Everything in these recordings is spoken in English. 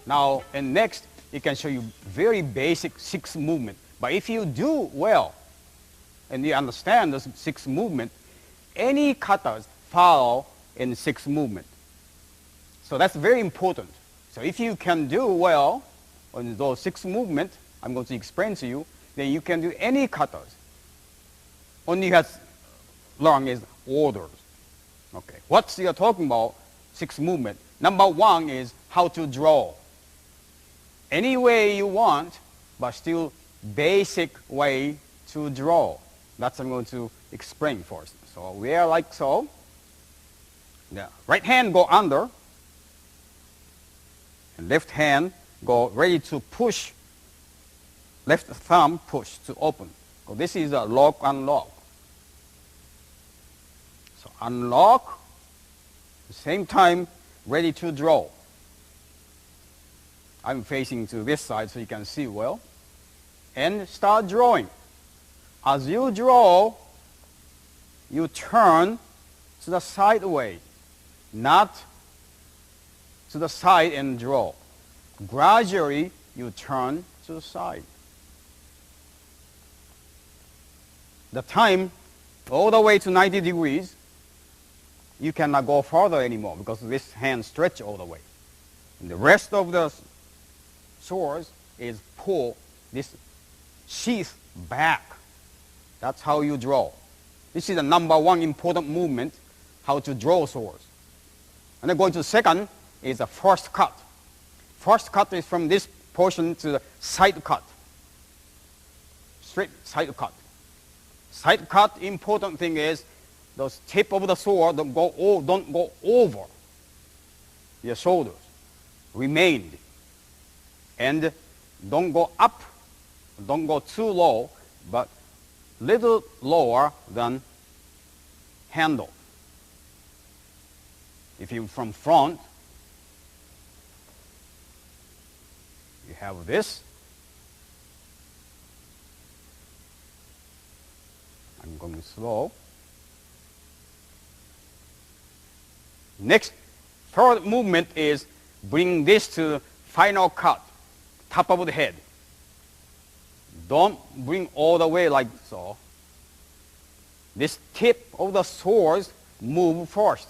Now, and next, it can show you very basic 6 movement. But if you do well, and you understand the 6 movement, any katas follow in 6 movement. So that's very important. So if you can do well on those 6 movement, I'm going to explain to you, then you can do any katas. Only you have learn is orders. Okay. What you're talking about, 6 movement. Number 1 is how to draw. Any way you want, but still basic way to draw. That's what I'm going to explain first. So we are like so. The right hand go under, and left hand go ready to push. Left thumb push to open. So this is a lock, unlock. So unlock, the same time ready to draw. I'm facing to this side so you can see well. And start drawing. As you draw, you turn to the side way, not to the side and draw. Gradually, you turn to the side. The time, all the way to 90 degrees, you cannot go further anymore because this hand stretch all the way. And the rest of the swords is pull this sheath back. That's how you draw. This is the number 1 important movement, how to draw swords. And then going to the second is the first cut. First cut is from this portion to the side cut. Straight side cut. Side cut, important thing is the tip of the sword don't go over your shoulders. Remain. And don't go up, don't go too low, but little lower than handle. If you from front, you have this. I'm going slow. Next, third movement is bring this to final cut, top of the head. Don't bring all the way like so. This tip of the swords move first.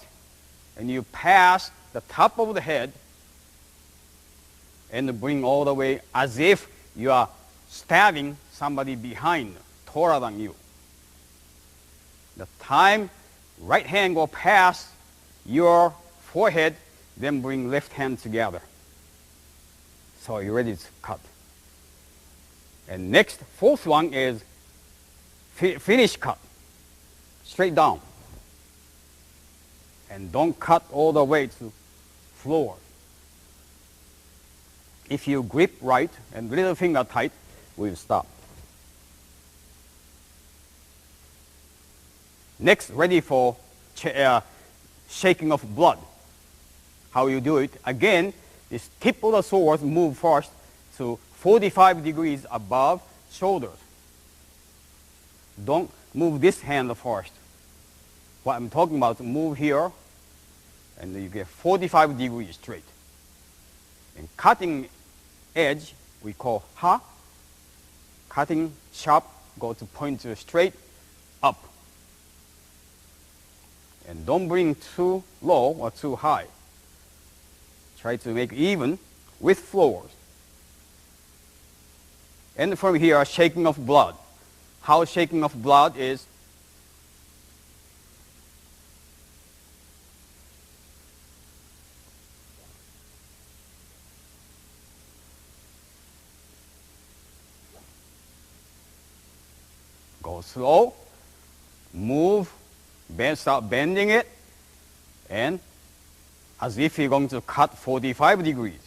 And you pass the top of the head and bring all the way as if you are stabbing somebody behind, taller than you. The time right hand go past your forehead, then bring left hand together. So you're ready to cut. And next, fourth one is finish cut, straight down. And don't cut all the way to floor. If you grip right and little finger tight, we'll stop. Next, ready for shaking of blood. How you do it? Again, this tip of the sword move first to 45 degrees above shoulders. Don't move this hand first. What I'm talking about, move here, and you get 45 degrees straight. And cutting edge, we call ha. Cutting sharp, go to point to straight, up. And don't bring too low or too high. Try to make even with floors. And from here, shaking of blood. How shaking of blood is go slow, move, start bending it, and as if you're going to cut 45 degrees.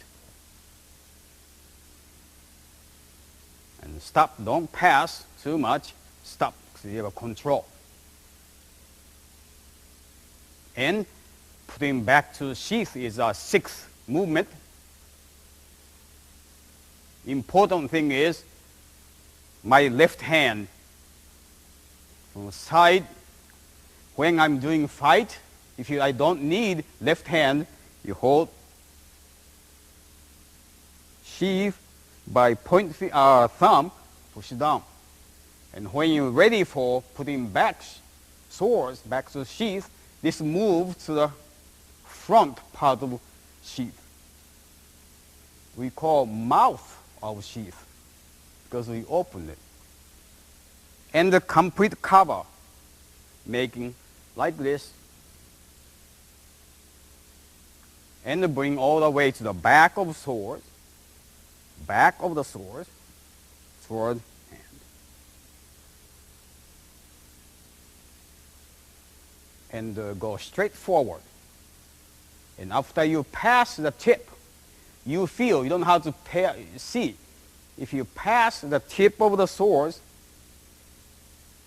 And stop, don't pass too much, stop, so you have a control. And putting back to the sheath is a 6th movement. Important thing is my left hand from the side. When I'm doing fight, if I don't need left hand, you hold sheath by thumb, push down. And when you're ready for putting back swords back to the sheath, this moves to the front part of the sheath. We call mouth of sheath because we open it. And the complete cover, making like this, and bring all the way to the back of the sword, sword hand. And go straight forward. And after you pass the tip, you feel, you don't have to see. If you pass the tip of the sword,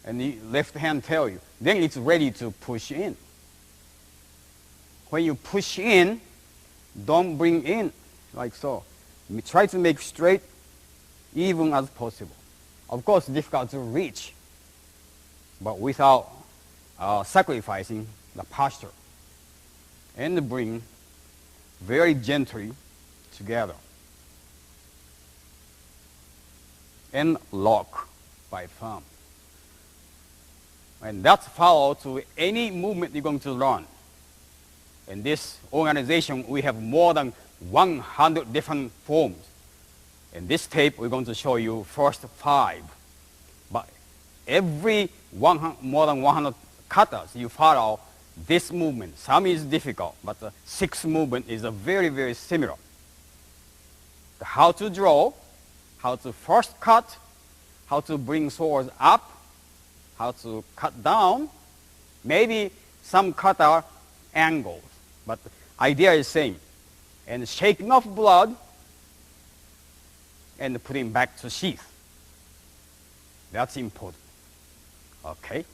and the left hand tell you, then it's ready to push in. When you push in, don't bring in like so. Try to make straight, even as possible. Of course, difficult to reach, but without sacrificing the posture. And bring very gently together. And lock by thumb. And that's followed to any movement you're going to learn. In this organization, we have more than 100 different forms. In this tape, we're going to show you first 5. But every more than 100 katas, you follow this movement. Some is difficult, but the 6th movement is very, very similar. How to draw, how to first cut, how to bring swords up, how to cut down, maybe some kata angles, but the idea is same. And shaking off blood and putting back to sheath. That's important. Okay?